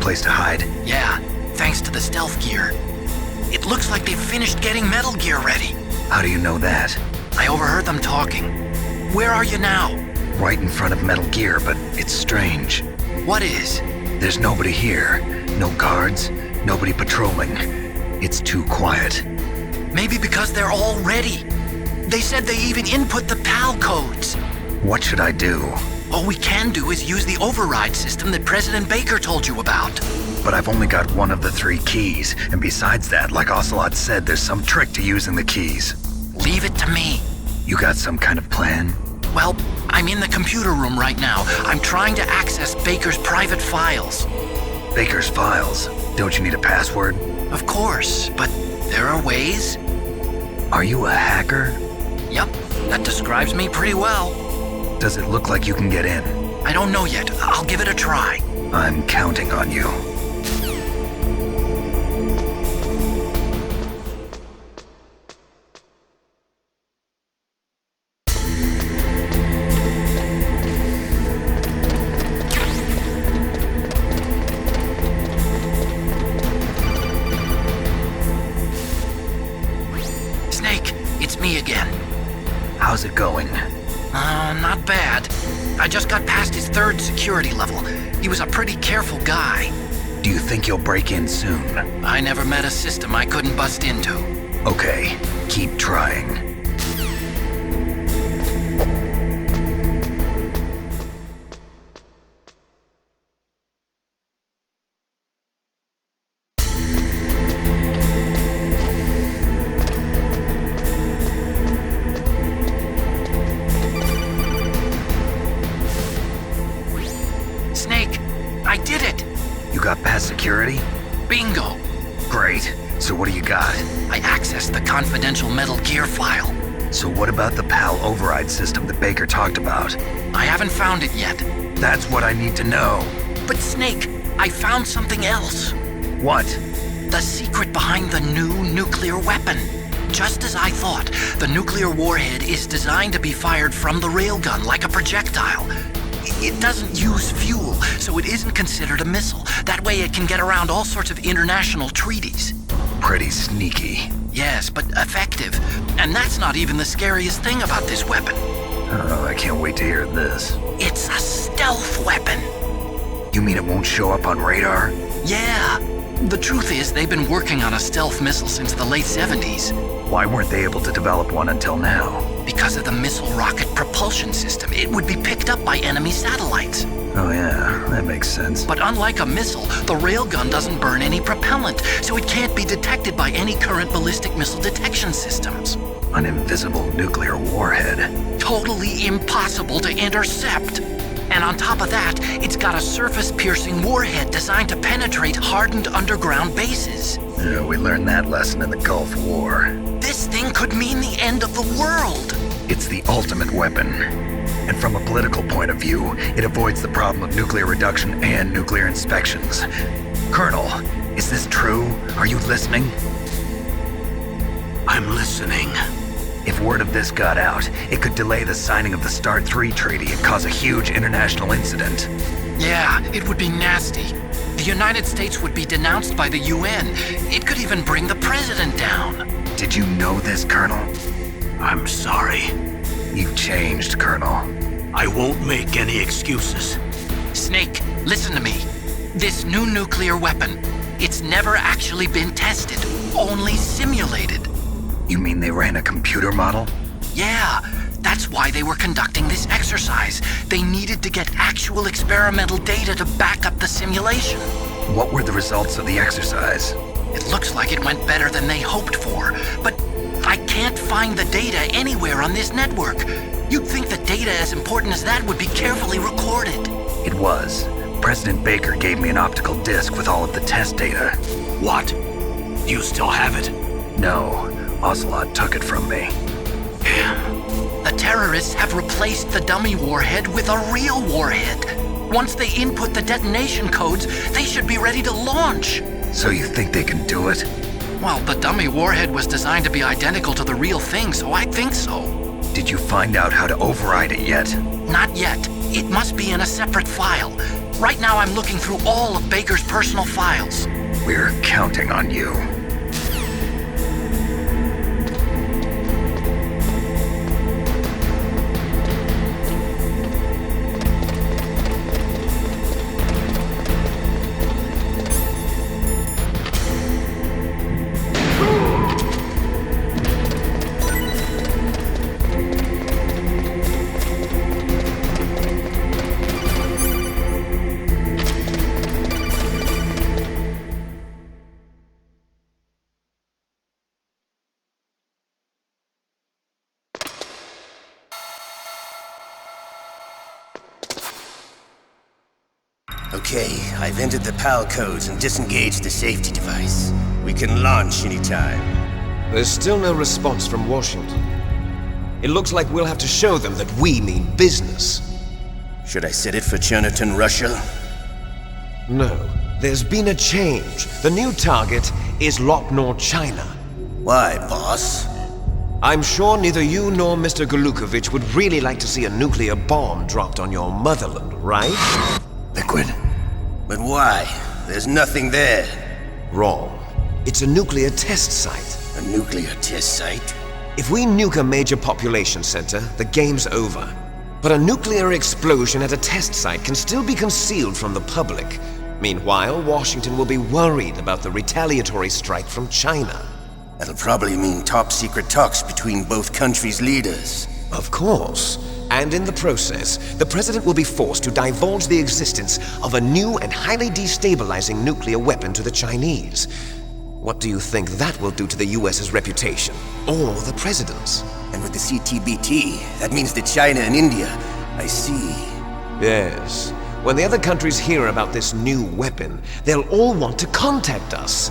place to hide? Yeah, thanks to the stealth gear. It looks like they've finished getting Metal Gear ready. How do you know that? I overheard them talking. Where are you now? Right in front of Metal Gear, but it's strange. What is? There's nobody here. No guards, nobody patrolling. It's too quiet. Maybe because they're all ready. They said they even input the PAL codes. What should I do? All we can do is use the override system that President Baker told you about. But I've only got one of the 3 keys, and besides that, like Ocelot said, there's some trick to using the keys. Leave it to me. You got some kind of plan? Well, I'm in the computer room right now. I'm trying to access Baker's private files. Baker's files? Don't you need a password? Of course, but there are ways. Are you a hacker? Yup, that describes me pretty well. Does it look like you can get in? I don't know yet. I'll give it a try. I'm counting on you. Snake, it's me again. How's it going? Not bad. I just got past his 3rd security level. He was a pretty careful guy. Do you think you'll break in soon? I never met a system I couldn't bust into. Okay, keep trying. Snake, I did it! You got past security? Bingo! Great. So what do you got? I accessed the confidential Metal Gear file. So what about the PAL override system that Baker talked about? I haven't found it yet. That's what I need to know. But Snake, I found something else. What? The secret behind the new nuclear weapon. Just as I thought, the nuclear warhead is designed to be fired from the railgun like a projectile. It doesn't use fuel, so it isn't considered a missile. That way it can get around all sorts of international treaties. Pretty sneaky. Yes, but effective. And that's not even the scariest thing about this weapon. Oh, I can't wait to hear this. It's a stealth weapon. You mean it won't show up on radar? Yeah. The truth is, they've been working on a stealth missile since the late 70s. Why weren't they able to develop one until now? Because of the missile rocket propulsion system, it would be picked up by enemy satellites. Oh yeah, that makes sense. But unlike a missile, the railgun doesn't burn any propellant, so it can't be detected by any current ballistic missile detection systems. An invisible nuclear warhead. Totally impossible to intercept. And on top of that, it's got a surface-piercing warhead designed to penetrate hardened underground bases. Yeah, we learned that lesson in the Gulf War. This thing could mean the end of the world. It's the ultimate weapon. And from a political point of view, it avoids the problem of nuclear reduction and nuclear inspections. Colonel, is this true? Are you listening? I'm listening. If word of this got out, it could delay the signing of the START 3 treaty and cause a huge international incident. Yeah, it would be nasty. The United States would be denounced by the UN. It could even bring the president down. Did you know this, Colonel? I'm sorry. You've changed, Colonel. I won't make any excuses. Snake, listen to me. This new nuclear weapon, it's never actually been tested, only simulated. You mean they ran a computer model? Yeah, that's why they were conducting this exercise. They needed to get actual experimental data to back up the simulation. What were the results of the exercise? It looks like it went better than they hoped for, but I can't find the data anywhere on this network. You'd think that data as important as that would be carefully recorded. It was. President Baker gave me an optical disc with all of the test data. What? You still have it? No, Ocelot took it from me. Damn. The terrorists have replaced the dummy warhead with a real warhead. Once they input the detonation codes, they should be ready to launch. So you think they can do it? Well, the dummy warhead was designed to be identical to the real thing, so I think so. Did you find out how to override it yet? Not yet. It must be in a separate file. Right now I'm looking through all of Baker's personal files. We're counting on you. Okay, I've entered the PAL codes and disengaged the safety device. We can launch anytime. There's still no response from Washington. It looks like we'll have to show them that we mean business. Should I set it for Cherniton, Russia? No, there's been a change. The new target is Lop Nor, China. Why, boss? I'm sure neither you nor Mr. Golukovich would really like to see a nuclear bomb dropped on your motherland, right? Liquid. But why? There's nothing there. Wrong. It's a nuclear test site. A nuclear test site? If we nuke a major population center, the game's over. But a nuclear explosion at a test site can still be concealed from the public. Meanwhile, Washington will be worried about the retaliatory strike from China. That'll probably mean top-secret talks between both countries' leaders. Of course. And in the process, the president will be forced to divulge the existence of a new and highly destabilizing nuclear weapon to the Chinese. What do you think that will do to the US's reputation? Or the president's? And with the CTBT, that means that China and India. I see. Yes. When the other countries hear about this new weapon, they'll all want to contact us.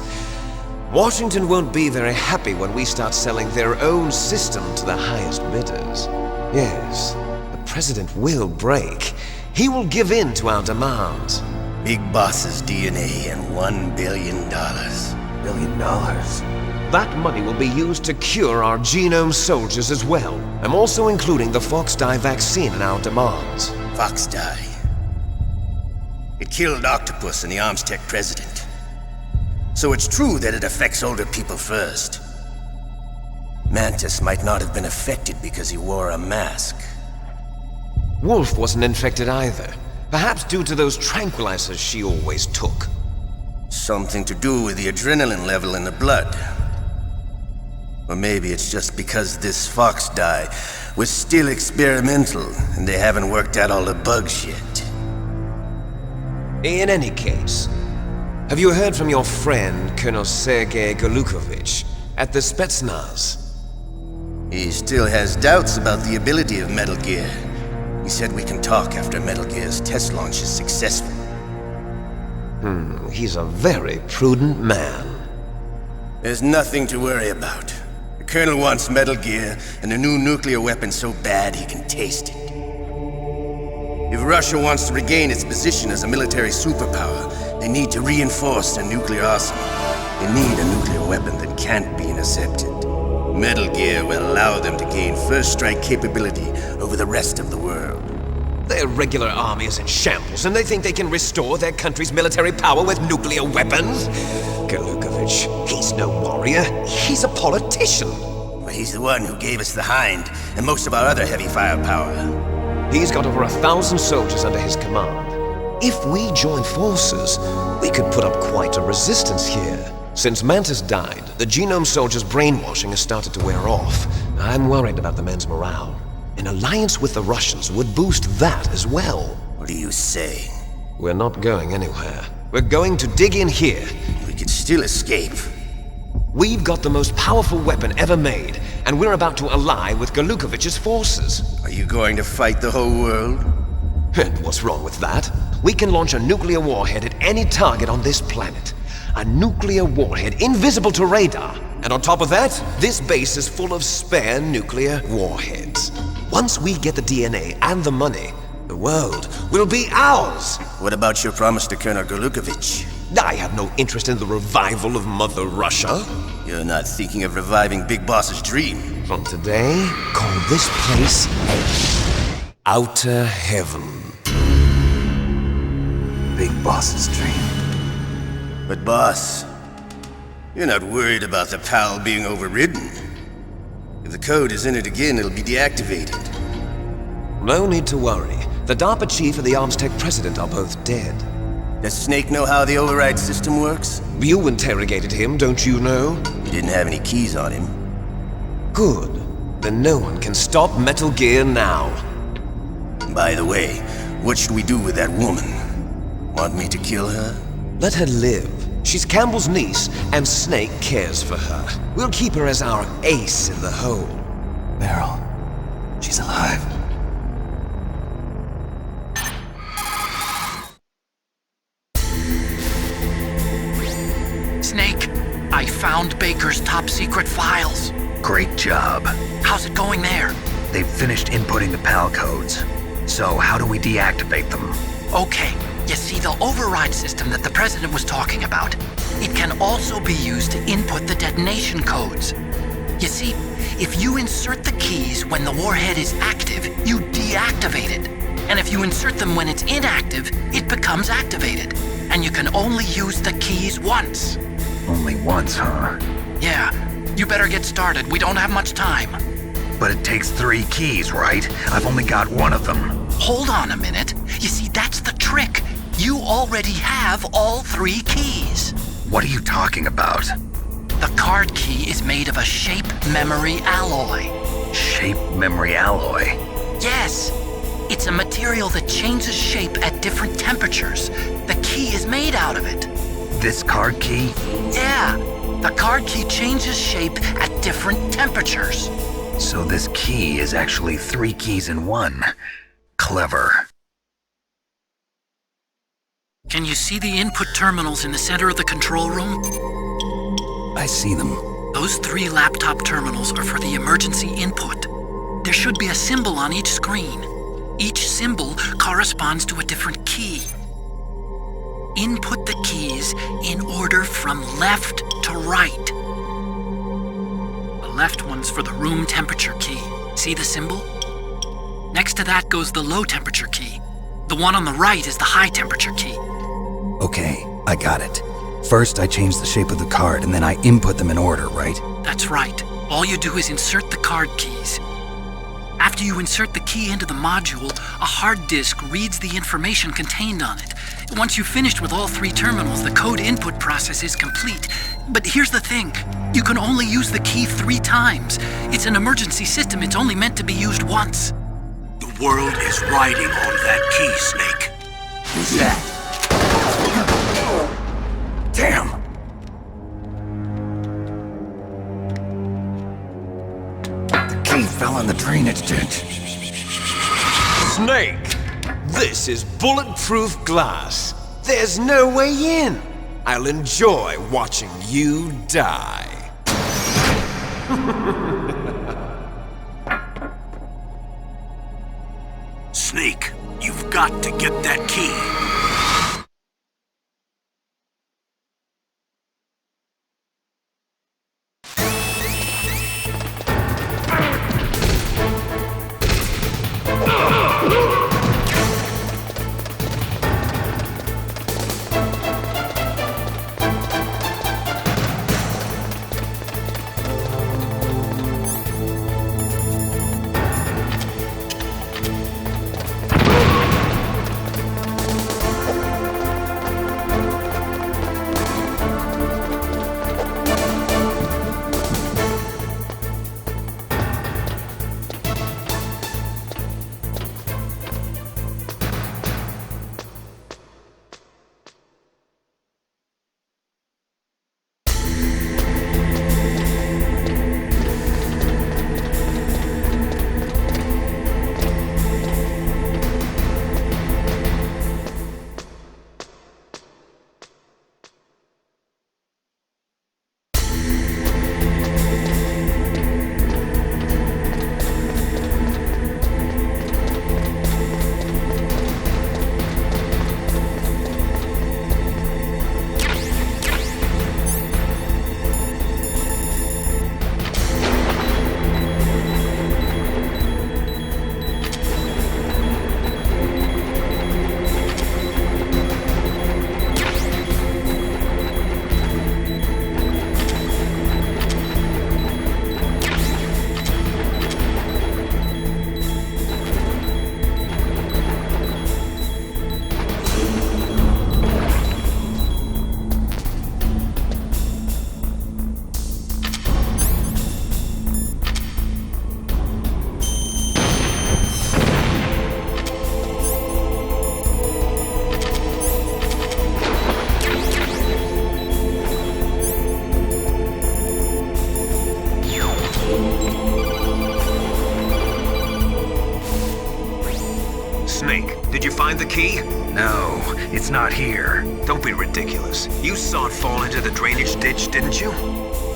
Washington won't be very happy when we start selling their own system to the highest bidders. Yes, the president will break. He will give in to our demands. Big Boss's DNA and $1 billion. $1 billion? That money will be used to cure our genome soldiers as well. I'm also including the Foxdie vaccine in our demands. Foxdie. It killed Octopus and the Armstech president. So it's true that it affects older people first. Mantis might not have been affected because he wore a mask. Wolf wasn't infected either. Perhaps due to those tranquilizers she always took. Something to do with the adrenaline level in the blood. Or maybe it's just because this Foxdie was still experimental and they haven't worked out all the bugs yet. In any case, have you heard from your friend, Colonel Sergei Golukovich, at the Spetsnaz? He still has doubts about the ability of Metal Gear. He said we can talk after Metal Gear's test launch is successful. He's a very prudent man. There's nothing to worry about. The Colonel wants Metal Gear and a new nuclear weapon so bad he can taste it. If Russia wants to regain its position as a military superpower, they need to reinforce their nuclear arsenal. They need a nuclear weapon that can't be intercepted. Metal Gear will allow them to gain first strike capability over the rest of the world. Their regular army is in shambles, and they think they can restore their country's military power with nuclear weapons? Golukovich, he's no warrior. He's a politician. Well, he's the one who gave us the Hind and most of our other heavy firepower. He's got over 1,000 soldiers under his command. If we join forces, we could put up quite a resistance here. Since Mantis died, the genome soldiers' brainwashing has started to wear off. I'm worried about the men's morale. An alliance with the Russians would boost that as well. What do you say? We're not going anywhere. We're going to dig in here. We could still escape. We've got the most powerful weapon ever made, and we're about to ally with Golukovich's forces. Are you going to fight the whole world? And what's wrong with that? We can launch a nuclear warhead at any target on this planet. A nuclear warhead invisible to radar. And on top of that, this base is full of spare nuclear warheads. Once we get the DNA and the money, the world will be ours. What about your promise to Colonel Golukovich? I have no interest in the revival of Mother Russia. You're not thinking of reviving Big Boss's dream. From today, call this place Outer Heaven. boss's dream. But boss, you're not worried about the PAL being overridden. If the code is in it again, it'll be deactivated. No need to worry. The DARPA chief and the ArmsTech president are both dead. Does Snake know how the override system works? You interrogated him, don't you know? He didn't have any keys on him. Good. Then no one can stop Metal Gear now. By the way, what should we do with that woman? Want me to kill her? Let her live. She's Campbell's niece, and Snake cares for her. We'll keep her as our ace in the hole. Meryl, she's alive. Snake, I found Baker's top secret files. Great job. How's it going there? They've finished inputting the PAL codes. So how do we deactivate them? Okay, you see the override system that the president was talking about. It can also be used to input the detonation codes. You see, if you insert the keys when the warhead is active, you deactivate it. And if you insert them when it's inactive, it becomes activated. And you can only use the keys once. Only once, huh? Yeah, you better get started. We don't have much time. But it takes 3 keys, right? I've only got 1 of them. Hold on a minute. You see, that's the trick. You already have all 3 keys. What are you talking about? The card key is made of a shape memory alloy. Shape memory alloy? Yes. It's a material that changes shape at different temperatures. The key is made out of it. This card key? Yeah. The card key changes shape at different temperatures. So this key is actually 3 keys in 1. Clever. Can you see the input terminals in the center of the control room? I see them. Those 3 laptop terminals are for the emergency input. There should be a symbol on each screen. Each symbol corresponds to a different key. Input the keys in order from left to right. The left one's for the room temperature key. See the symbol? Next to that goes the low temperature key. The one on the right is the high temperature key. Okay, I got it. First, I change the shape of the card, and then I input them in order, right? That's right. All you do is insert the card keys. After you insert the key into the module, a hard disk reads the information contained on it. Once you've finished with all 3 terminals, the code input process is complete. But here's the thing. You can only use the key 3 times. It's an emergency system. It's only meant to be used once. The world is riding on that key, Snake. Who's that? Damn! The key fell in the drainage ditch. Snake! This is bulletproof glass. There's no way in. I'll enjoy watching you die. Snake, you've got to get that key. No, it's not here. Don't be ridiculous. You saw it fall into the drainage ditch, didn't you?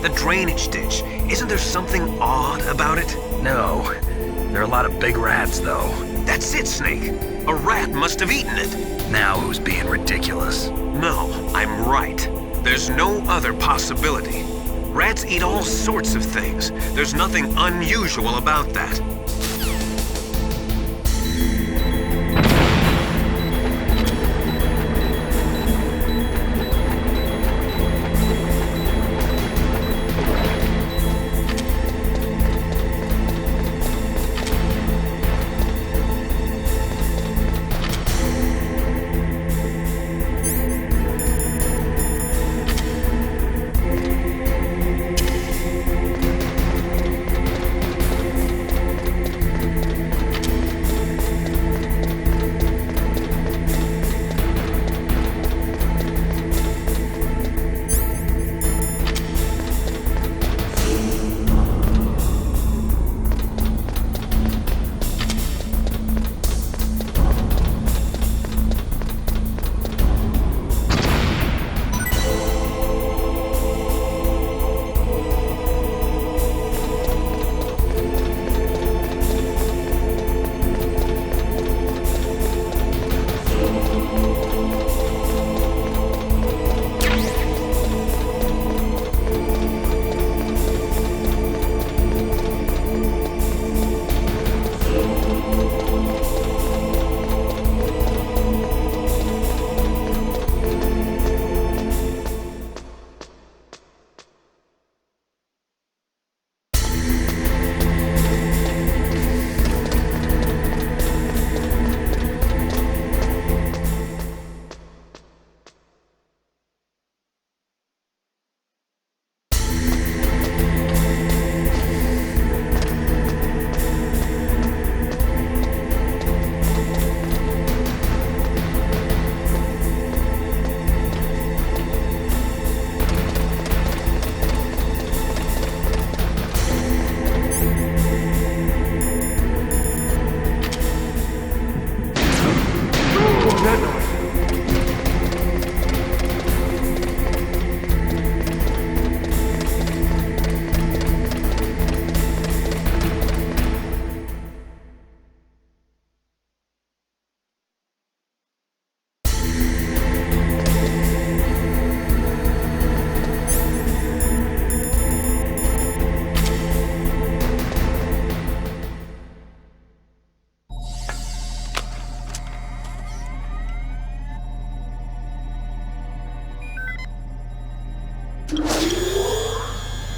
The drainage ditch. Isn't there something odd about it? No. There are a lot of big rats, though. That's it, Snake. A rat must have eaten it. Now who's being ridiculous? No, I'm right. There's no other possibility. Rats eat all sorts of things. There's nothing unusual about that.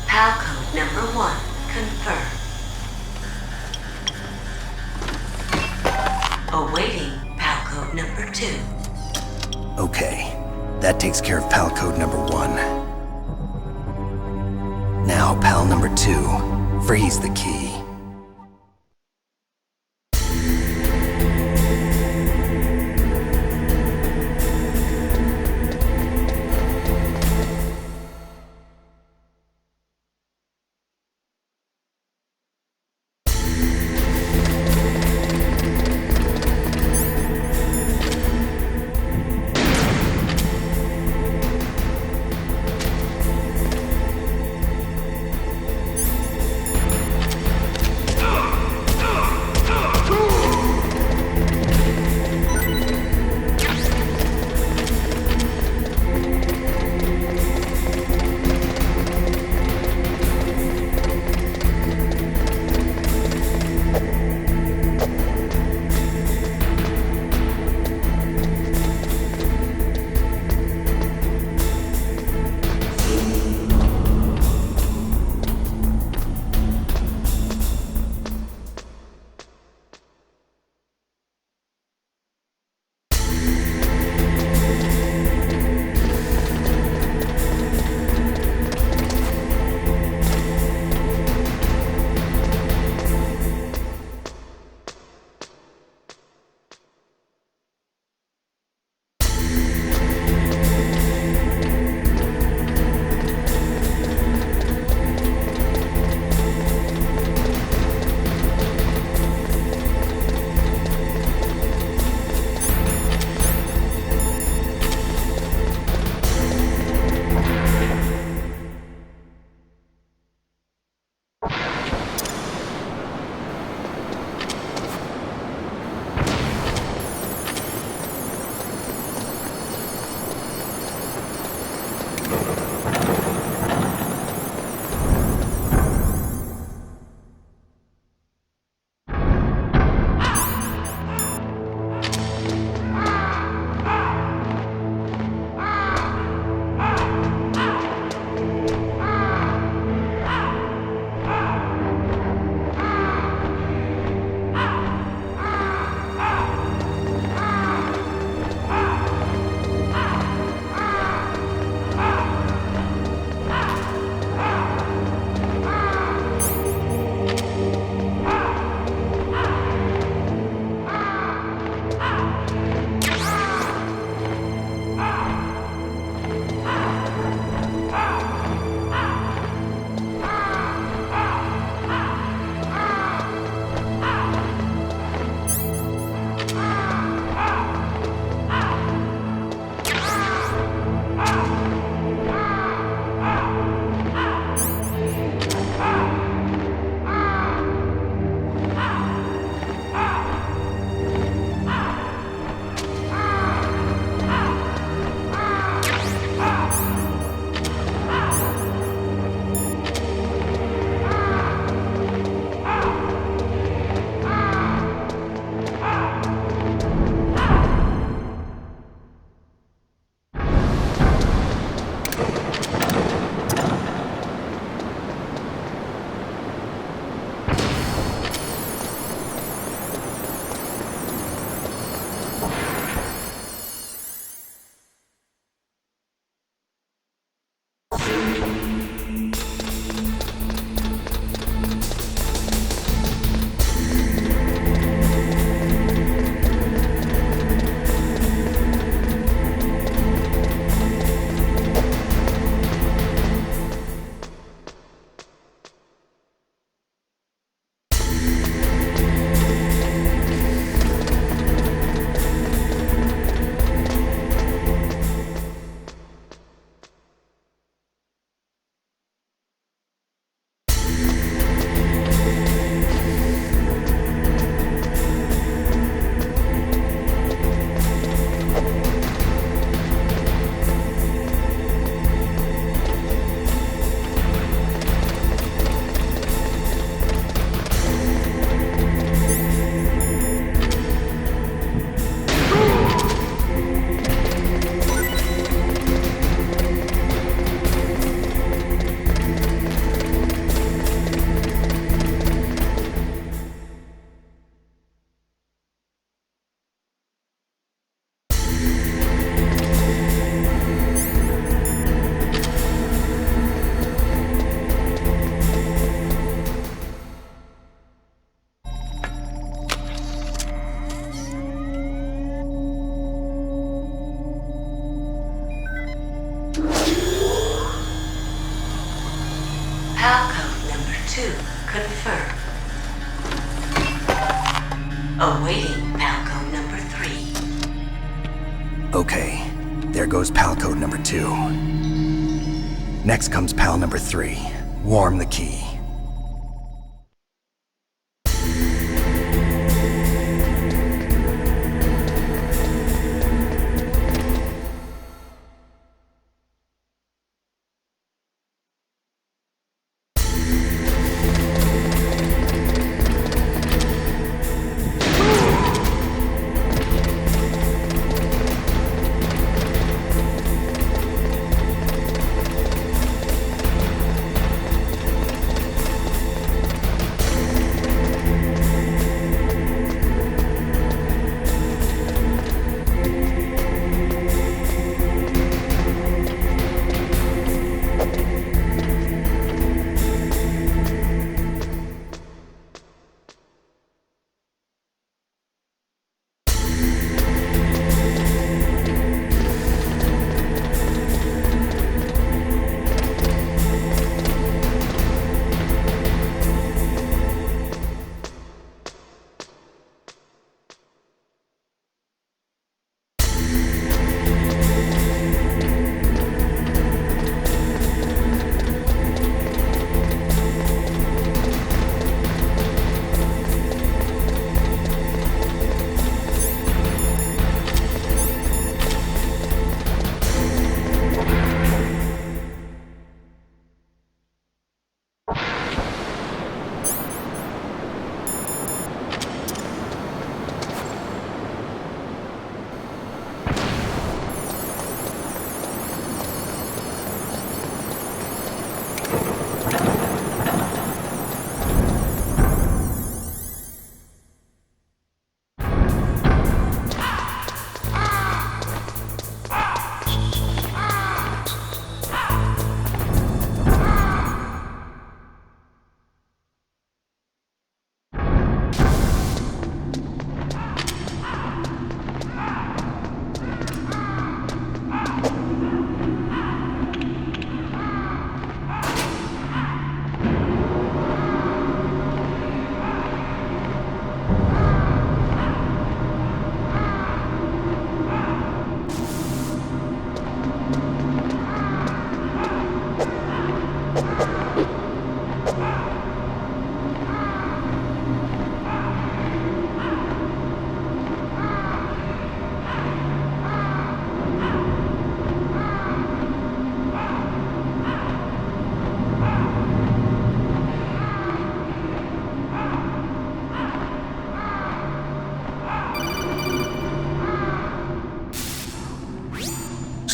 PAL code number 1 confirmed. Awaiting PAL code number 2. Okay, that takes care of PAL code number 1. Now PAL number 2. Freeze the key. PAL code number 2 confirmed. Awaiting PAL code number 3. Okay, there goes PAL code number 2. Next comes PAL number 3. Warm the key.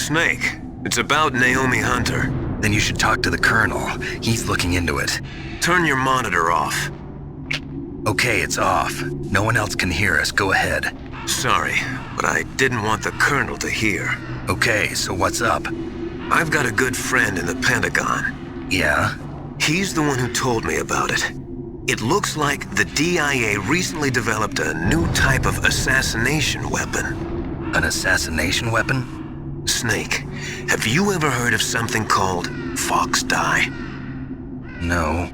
Snake, it's about Naomi Hunter. Then you should talk to the Colonel. He's looking into it. Turn your monitor off. Okay, it's off. No one else can hear us. Go ahead. Sorry, but I didn't want the Colonel to hear. Okay, so what's up? I've got a good friend in the Pentagon. Yeah? He's the one who told me about it. It looks like the DIA recently developed a new type of assassination weapon. An assassination weapon? Snake, have you ever heard of something called Fox Dye? No.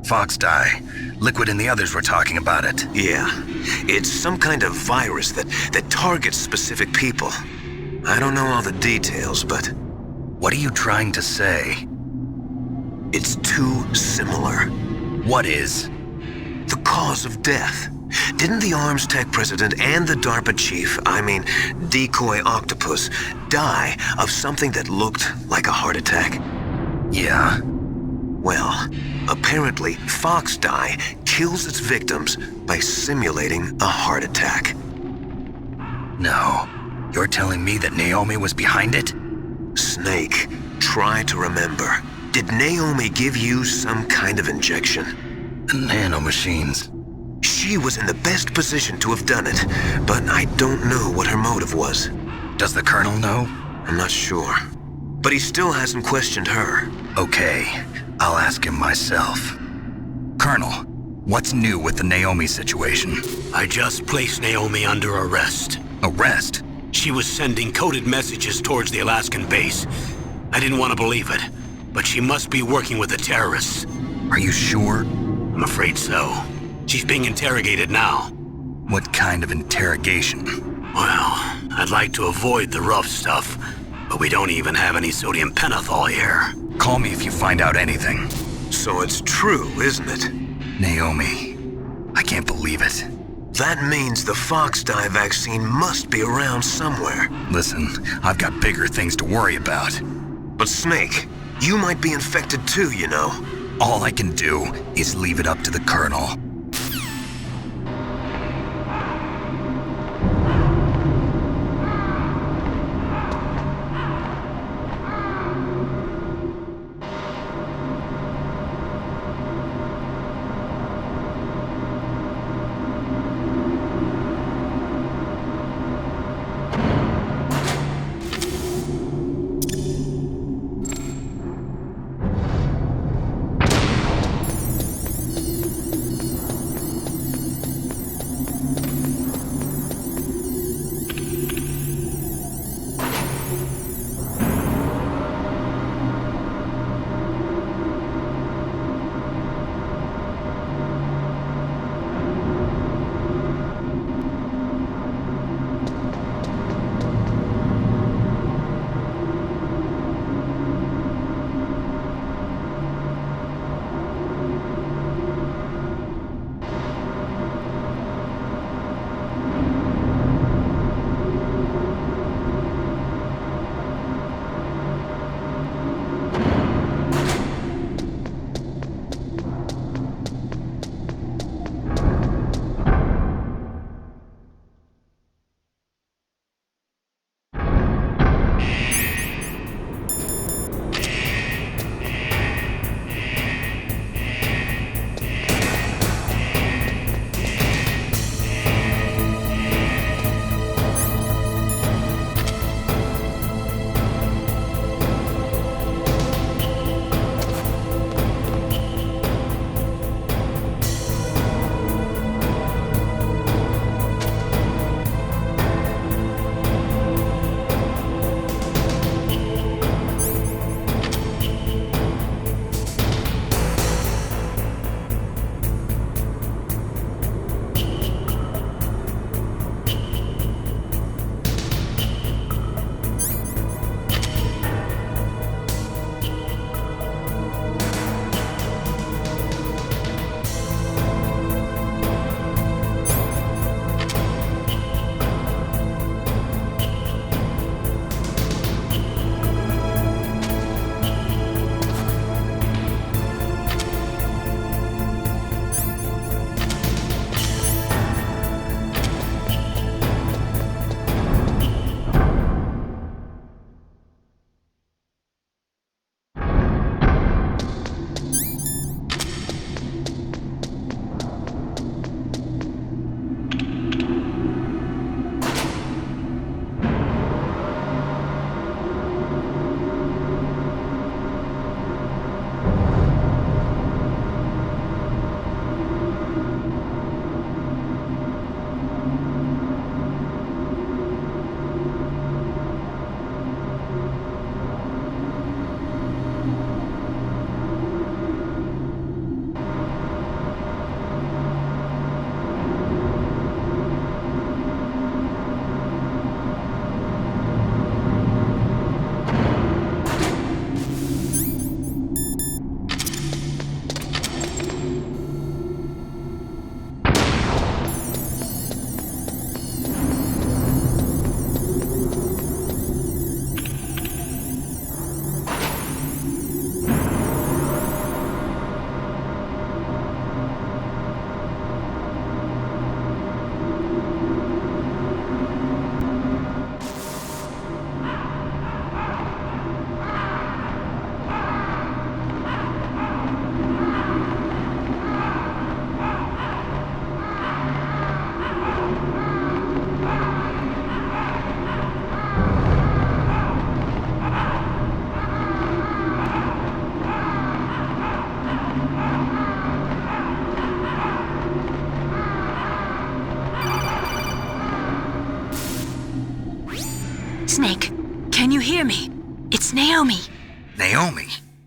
Fox Dye. Liquid and the others were talking about it. Yeah. It's some kind of virus that targets specific people. I don't know all the details, but... What are you trying to say? It's too similar. What is? The cause of death. Didn't the Arms Tech president and the DARPA chief, Decoy Octopus, die of something that looked like a heart attack? Yeah? Well, apparently Fox Dye kills its victims by simulating a heart attack. No. You're telling me that Naomi was behind it? Snake, try to remember. Did Naomi give you some kind of injection? Nanomachines. She was in the best position to have done it, but I don't know what her motive was. Does the Colonel know? I'm not sure. But he still hasn't questioned her. Okay, I'll ask him myself. Colonel, what's new with the Naomi situation? I just placed Naomi under arrest. Arrest? She was sending coded messages towards the Alaskan base. I didn't want to believe it. but she must be working with the terrorists. Are you sure? I'm afraid so. She's being interrogated now. What kind of interrogation? Well, I'd like to avoid the rough stuff, but we don't even have any sodium pentothal here. Call me if you find out anything. So it's true, isn't it? Naomi, I can't believe it. That means the Foxdie vaccine must be around somewhere. Listen, I've got bigger things to worry about. But Snake, you might be infected too, you know. All I can do is leave it up to the Colonel.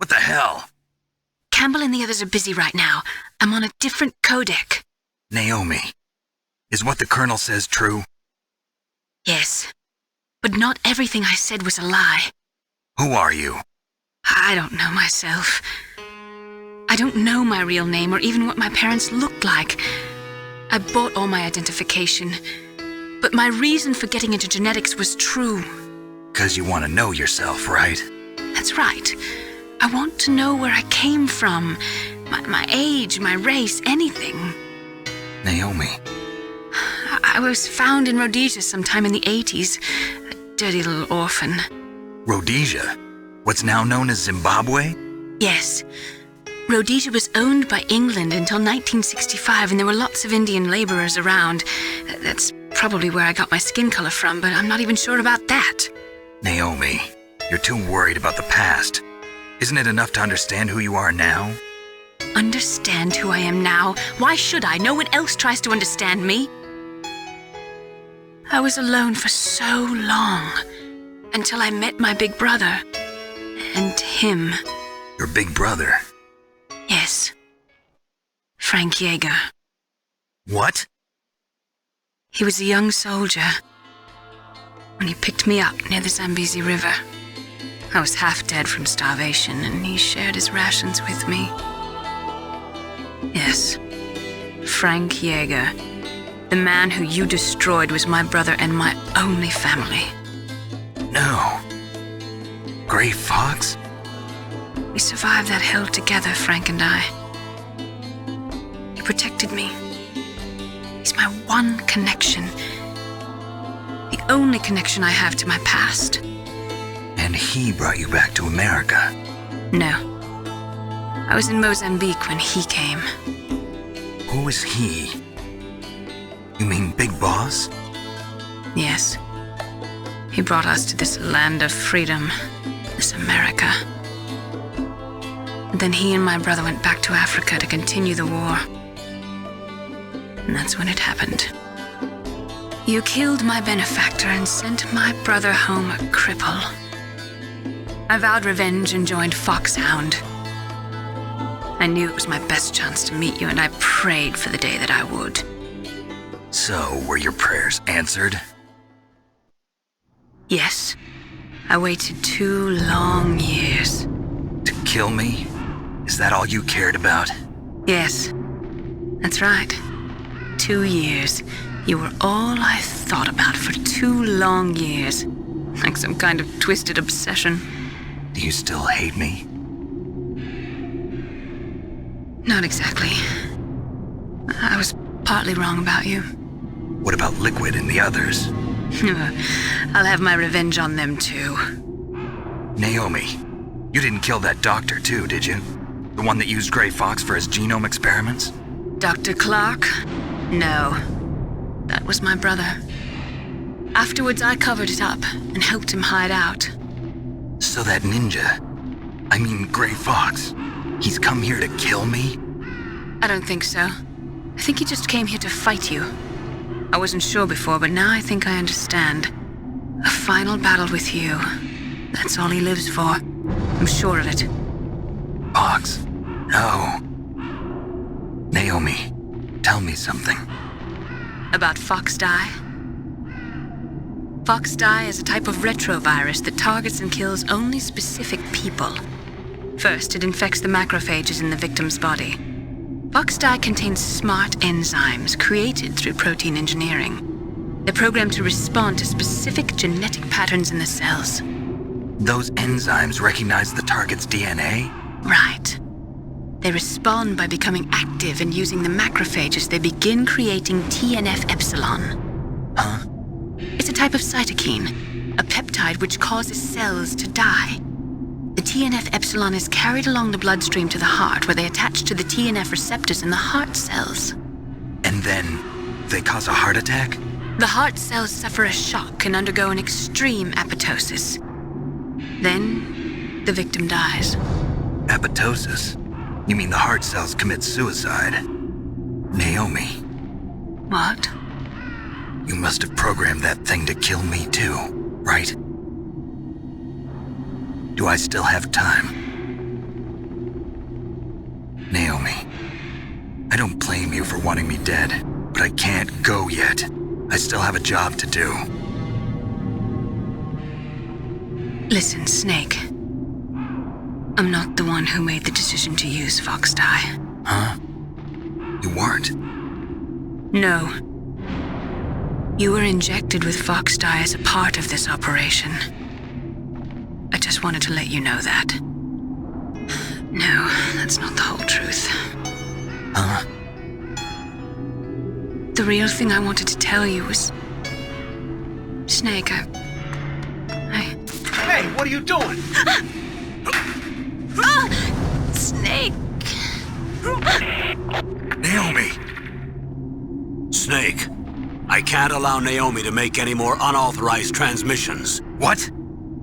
What the hell? Campbell and the others are busy right now. I'm on a different codec. Naomi, is what the Colonel says true? Yes. But not everything I said was a lie. Who are you? I don't know myself. I don't know my real name or even what my parents looked like. I bought all my identification. But my reason for getting into genetics was true. 'Cause you want to know yourself, right? That's right. I want to know where I came from. My age, my race, anything. Naomi. I was found in Rhodesia sometime in the 80s. A dirty little orphan. Rhodesia? What's now known as Zimbabwe? Yes. Rhodesia was owned by England until 1965, and there were lots of Indian laborers around. That's probably where I got my skin color from, but I'm not even sure about that. Naomi, you're too worried about the past. Isn't it enough to understand who you are now? Understand who I am now? Why should I? No one else tries to understand me. I was alone for so long, until I met my big brother. And him. Your big brother? Yes. Frank Yeager. What? He was a young soldier when he picked me up near the Zambezi River. I was half dead from starvation, and he shared his rations with me. Yes, Frank Yeager. The man who you destroyed was my brother and my only family. No. Gray Fox? We survived that hell together, Frank and I. He protected me. He's my one connection. The only connection I have to my past. And he brought you back to America? No. I was in Mozambique when he came. Who is he? You mean Big Boss? Yes. He brought us to this land of freedom, this America. And then he and my brother went back to Africa to continue the war. And that's when it happened. You killed my benefactor and sent my brother home a cripple. I vowed revenge and joined Foxhound. I knew it was my best chance to meet you, and I prayed for the day that I would. So, were your prayers answered? Yes. I waited 2 long years. To kill me? Is that all you cared about? Yes. That's right. 2 years. You were all I thought about for 2 long years. Like some kind of twisted obsession. Do you still hate me? Not exactly. I was partly wrong about you. What about Liquid and the others? I'll have my revenge on them too. Naomi, you didn't kill that doctor too, did you? The one that used Gray Fox for his genome experiments? Dr. Clark? No. That was my brother. Afterwards, I covered it up and helped him hide out. So that ninja, I mean Gray Fox, he's come here to kill me? I don't think so. I think he just came here to fight you. I wasn't sure before, but now I think I understand. A final battle with you. That's all he lives for. I'm sure of it. Fox, no. Naomi, tell me something. About FoxDie? FoxDie is a type of retrovirus that targets and kills only specific people. First, it infects the macrophages in the victim's body. FoxDie contains smart enzymes created through protein engineering. They're programmed to respond to specific genetic patterns in the cells. Those enzymes recognize the target's DNA? Right. They respond by becoming active and using the macrophages. They begin creating TNF-epsilon. Huh? It's a type of cytokine, a peptide which causes cells to die. The TNF-epsilon is carried along the bloodstream to the heart, where they attach to the TNF receptors in the heart cells. And then they cause a heart attack? The heart cells suffer a shock and undergo an extreme apoptosis. Then, the victim dies. Apoptosis? You mean the heart cells commit suicide? Naomi. What? You must have programmed that thing to kill me too, right? Do I still have time? Naomi, I don't blame you for wanting me dead, but I can't go yet. I still have a job to do. Listen, Snake. I'm not the one who made the decision to use Fox Dye. Huh? You weren't? No. You were injected with Fox Dye as a part of this operation. I just wanted to let you know that. No, that's not the whole truth. Huh? The real thing I wanted to tell you was... Snake, I... Hey, what are you doing? Snake! Naomi! Snake, I can't allow Naomi to make any more unauthorized transmissions. What?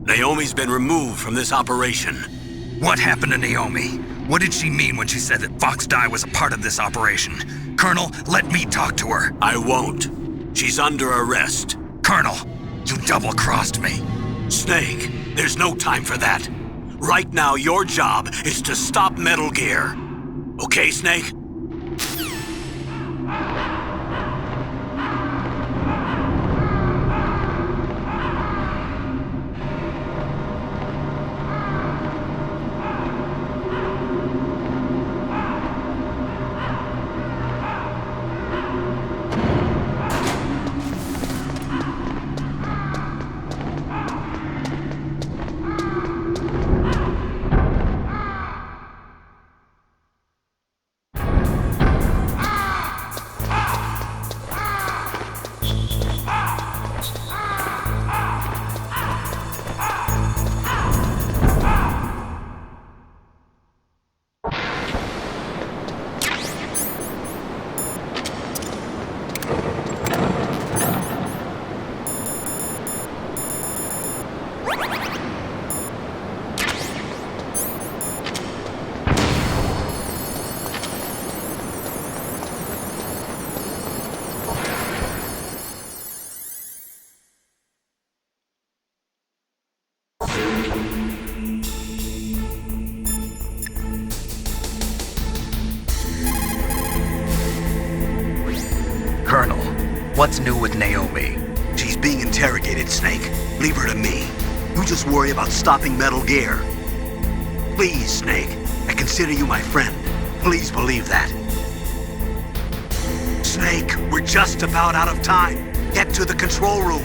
Naomi's been removed from this operation. What happened to Naomi? What did she mean when she said that Fox Dye was a part of this operation? Colonel, let me talk to her. I won't. She's under arrest. Colonel, you double-crossed me. Snake, there's no time for that. Right now, your job is to stop Metal Gear. Okay, Snake? Colonel, what's new with Naomi? She's being interrogated, Snake. Leave her to me. You just worry about stopping Metal Gear. Please, Snake. I consider you my friend. Please believe that. Snake, we're just about out of time. Get to the control room.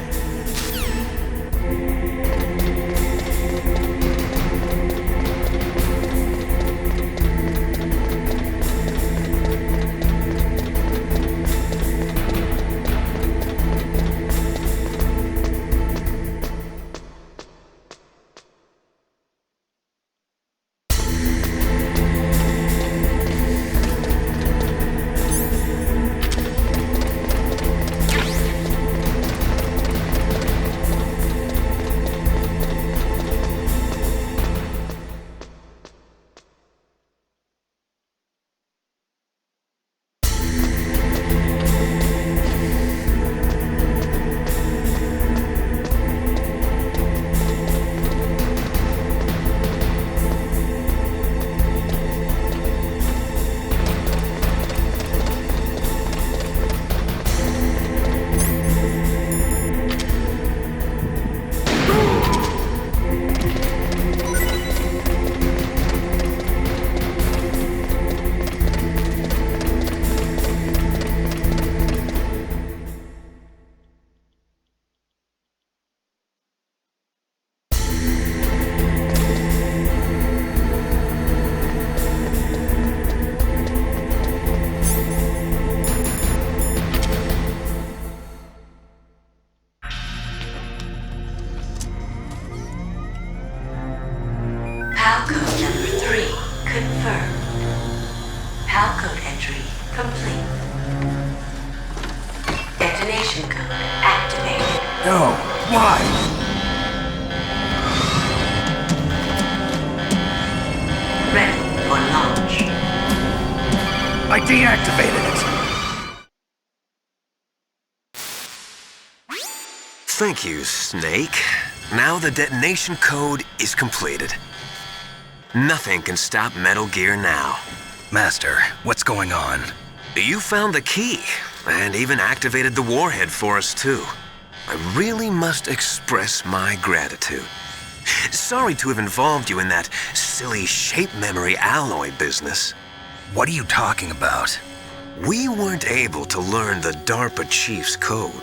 Palcode number 3 confirmed. Palcode entry complete. Detonation code activated. No, why? Ready for launch. I deactivated it. Thank you, Snake. Now the detonation code is completed. Nothing can stop Metal Gear now. Master, what's going on? You found the key, and even activated the warhead for us too. I really must express my gratitude. Sorry to have involved you in that silly shape memory alloy business. What are you talking about? We weren't able to learn the DARPA chief's code.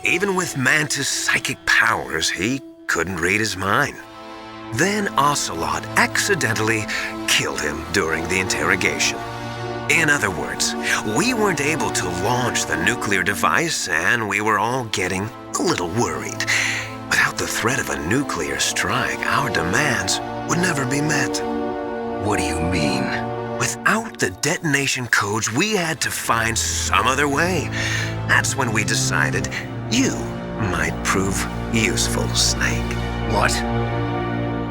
Even with Mantis' psychic powers, he couldn't read his mind. Then Ocelot accidentally killed him during the interrogation. In other words, we weren't able to launch the nuclear device, and we were all getting a little worried. Without the threat of a nuclear strike, our demands would never be met. What do you mean? Without the detonation codes, we had to find some other way. That's when we decided you might prove useful, Snake. What?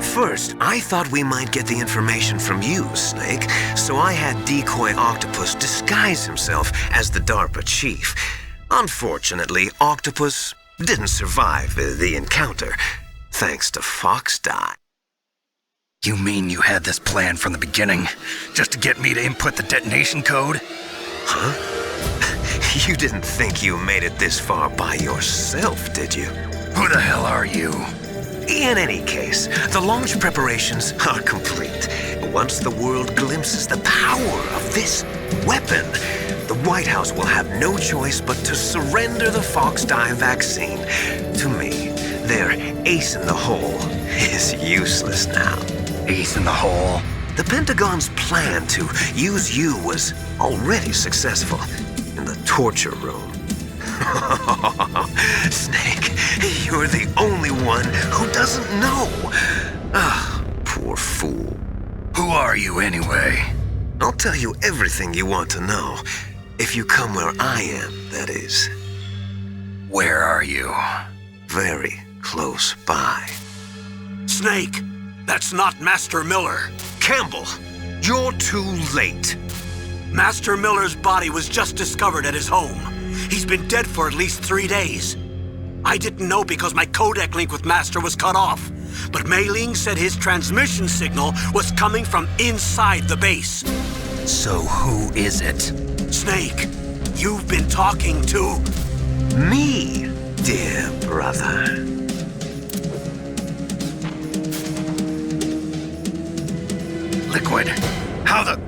First, I thought we might get the information from you, Snake, so I had Decoy Octopus disguise himself as the DARPA chief. Unfortunately, Octopus didn't survive the encounter, thanks to Foxdie. You mean you had this plan from the beginning, just to get me to input the detonation code? Huh? You didn't think you made it this far by yourself, did you? Who the hell are you? In any case, the launch preparations are complete. Once the world glimpses the power of this weapon, the White House will have no choice but to surrender the Foxdie vaccine to me. Their ace in the hole is useless now. Ace in the hole? The Pentagon's plan to use you was already successful in the torture room. Snake, you're the only one who doesn't know. Ah, poor fool. Who are you anyway? I'll tell you everything you want to know. If you come where I am, that is. Where are you? Very close by. Snake, that's not Master Miller. Campbell, you're too late. Master Miller's body was just discovered at his home. He's been dead for at least 3 days. I didn't know because my codec link with Master was cut off. But Mei Ling said his transmission signal was coming from inside the base. So who is it? Snake, you've been talking to... Me, dear brother. Liquid, how the...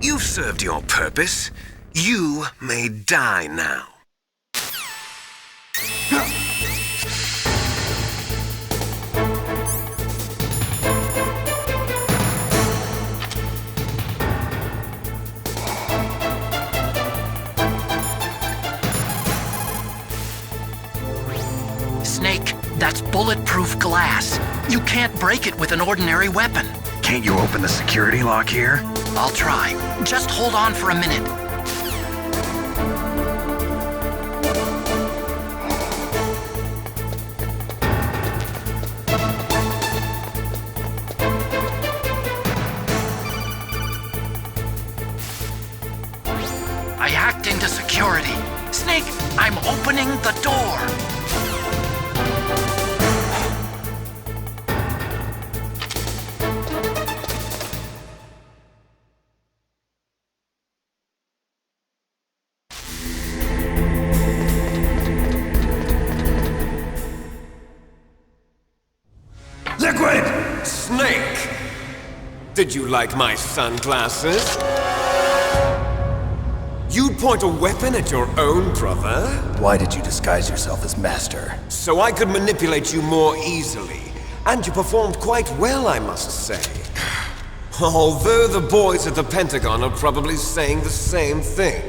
You've served your purpose. You may die now. Snake, that's bulletproof glass. You can't break it with an ordinary weapon. Can't you open the security lock here? I'll try. Just hold on for a minute. I hacked into security. Snake, I'm opening the door. Liquid! Snake! Did you like my sunglasses? You'd point a weapon at your own brother? Why did you disguise yourself as Master? So I could manipulate you more easily. And you performed quite well, I must say. Although the boys at the Pentagon are probably saying the same thing.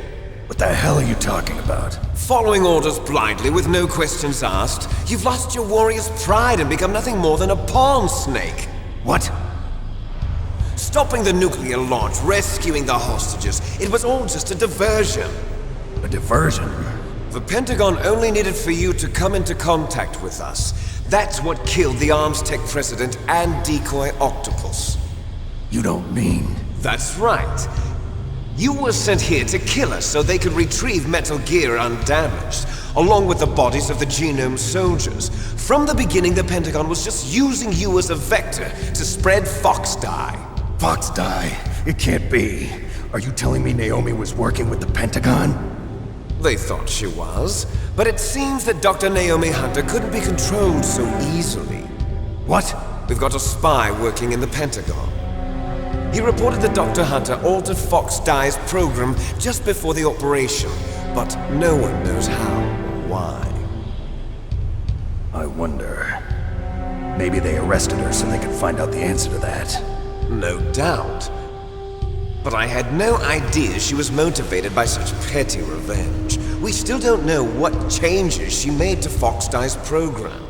What the hell are you talking about? Following orders blindly with no questions asked, you've lost your warrior's pride and become nothing more than a pawn, Snake. What? Stopping the nuclear launch, rescuing the hostages, it was all just a diversion. A diversion? The Pentagon only needed for you to come into contact with us. That's what killed the Armstech president and Decoy Octopus. You don't mean... That's right. You were sent here to kill us so they could retrieve Metal Gear undamaged, along with the bodies of the Genome soldiers. From the beginning, the Pentagon was just using you as a vector to spread Foxdie. Foxdie? It can't be. Are you telling me Naomi was working with the Pentagon? They thought she was, but it seems that Dr. Naomi Hunter couldn't be controlled so easily. What? We've got a spy working in the Pentagon. He reported that Dr. Hunter altered Fox Dye's program just before the operation, but no one knows how or why. I wonder... maybe they arrested her so they could find out the answer to that. No doubt. But I had no idea she was motivated by such petty revenge. We still don't know what changes she made to Fox Dye's program.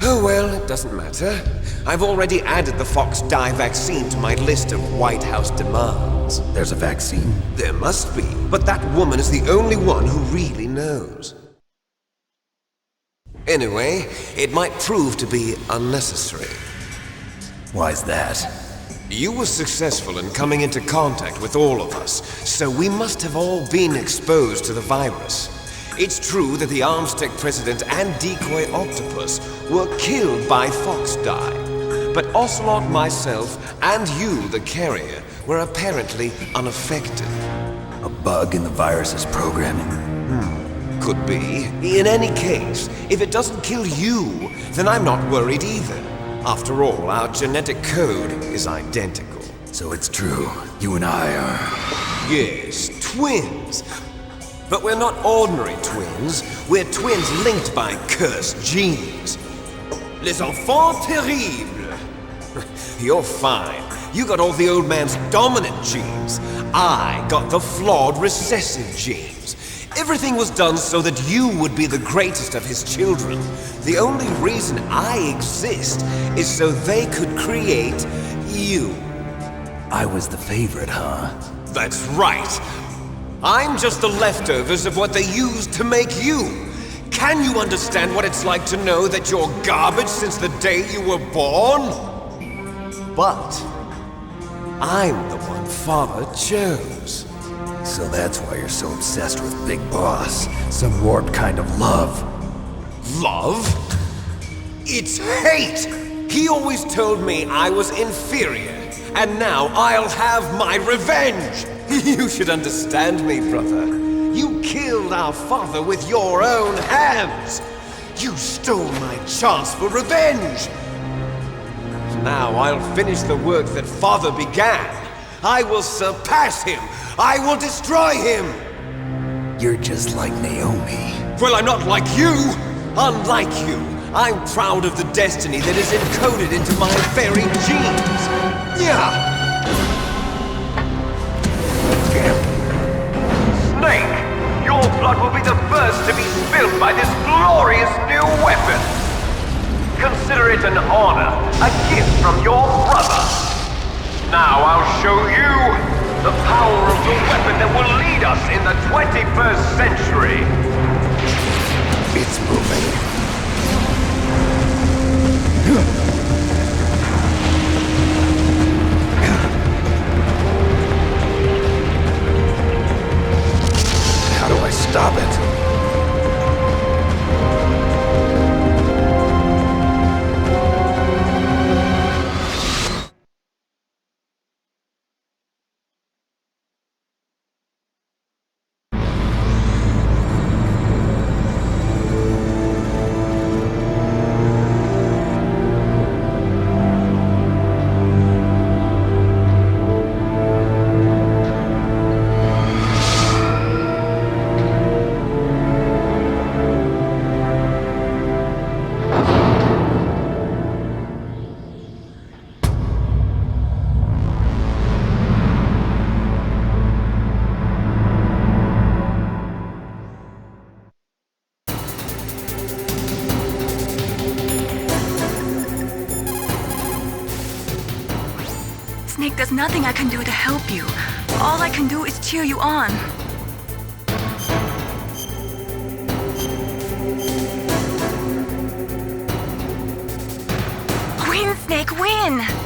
Oh well, it doesn't matter. I've already added the Fox Dye vaccine to my list of White House demands. There's a vaccine? There must be, but that woman is the only one who really knows. Anyway, it might prove to be unnecessary. Why's that? You were successful in coming into contact with all of us, so we must have all been exposed to the virus. It's true that the Armstech president and decoy octopus were killed by Fox Dye, but Ocelot, myself, and you, the carrier, were apparently unaffected. A bug in the virus's programming? Could be. In any case, if it doesn't kill you, then I'm not worried either. After all, our genetic code is identical. So it's true. You and I are... Yes, twins. But we're not ordinary twins. We're twins linked by cursed genes. Les enfants terribles. You're fine. You got all the old man's dominant genes. I got the flawed recessive genes. Everything was done so that you would be the greatest of his children. The only reason I exist is so they could create you. I was the favorite, huh? That's right. I'm just the leftovers of what they used to make you. Can you understand what it's like to know that you're garbage since the day you were born? But I'm the one Father chose. So that's why you're so obsessed with Big Boss. Some warped kind of love. Love? It's hate! He always told me I was inferior, and now I'll have my revenge! You should understand me, brother. You killed our father with your own hands! You stole my chance for revenge! Now I'll finish the work that Father began. I will surpass him! I will destroy him! You're just like Naomi. Well, I'm not like you! Unlike you, I'm proud of the destiny that is encoded into my very genes! Yeah! Snake! Your blood will be the first to be spilled by this glorious new weapon! Consider it an honor, a gift from your brother! Now I'll show you the power of the weapon that will lead us in the 21st century! It's moving. How do I stop it? Snake, there's nothing I can do to help you. All I can do is cheer you on. Win, Snake, win!